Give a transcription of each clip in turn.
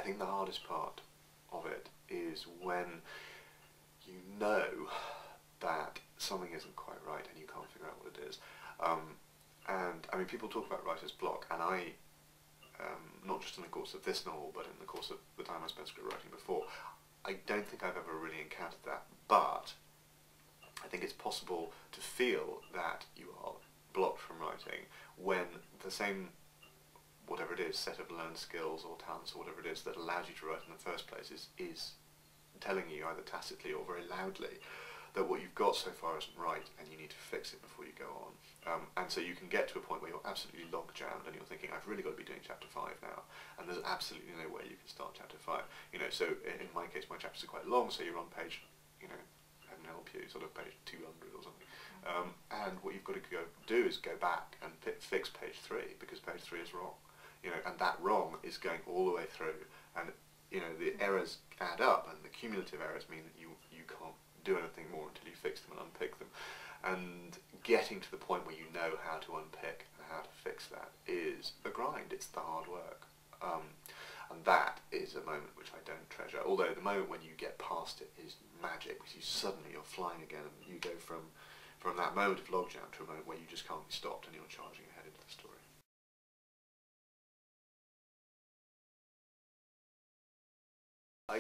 I think the hardest part of it is when you know that something isn't quite right and you can't figure out what it is. And I mean, people talk about writer's block, and I, not just in the course of this novel, but in the course of the time I spent script writing before, I don't think I've ever really encountered that. But I think it's possible to feel that you are blocked from writing when the same, whatever it is, set of learned skills or talents or whatever it is that allows you to write in the first place is telling you, either tacitly or very loudly, that what you've got so far isn't right and you need to fix it before you go on. And so you can get to a point where you're absolutely log jammed and you're thinking, I've really got to be doing chapter 5 now, and there's absolutely no way you can start chapter 5. You know, so in my case, my chapters are quite long, so you're on page, you know, heaven help you, sort of page 200 or something. And what you've got to go do is go back and fix page 3, because page 3 is wrong. You know, and that wrong is going all the way through, and you know, the errors add up, and the cumulative errors mean that you can't do anything more until you fix them and unpick them. And getting to the point where you know how to unpick and how to fix that is a grind. It's the hard work. And that is a moment which I don't treasure. Although the moment when you get past it is magic, because you're flying again, and you go from that moment of logjam to a moment where you just can't be stopped and you're charging ahead into the story. I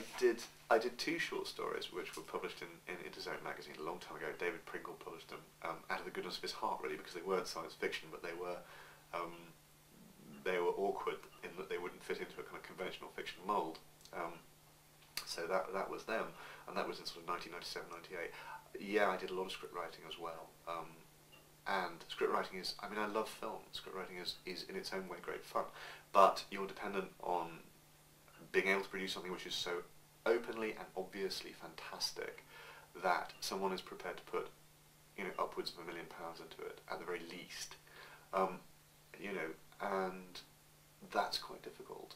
did 2 short stories which were published in Interzone magazine a long time ago. David Pringle published them out of the goodness of his heart, really, because they weren't science fiction, but they were awkward in that they wouldn't fit into a kind of conventional fiction mould. So that was them, and that was in sort of 1997, 98. Yeah, I did a lot of script writing as well. And script writing is, I mean, I love film. Script writing is in its own way great fun, but you're dependent on being able to produce something which is so openly and obviously fantastic that someone is prepared to put, you know, upwards of £1 million into it at the very least. You know, and that's quite difficult.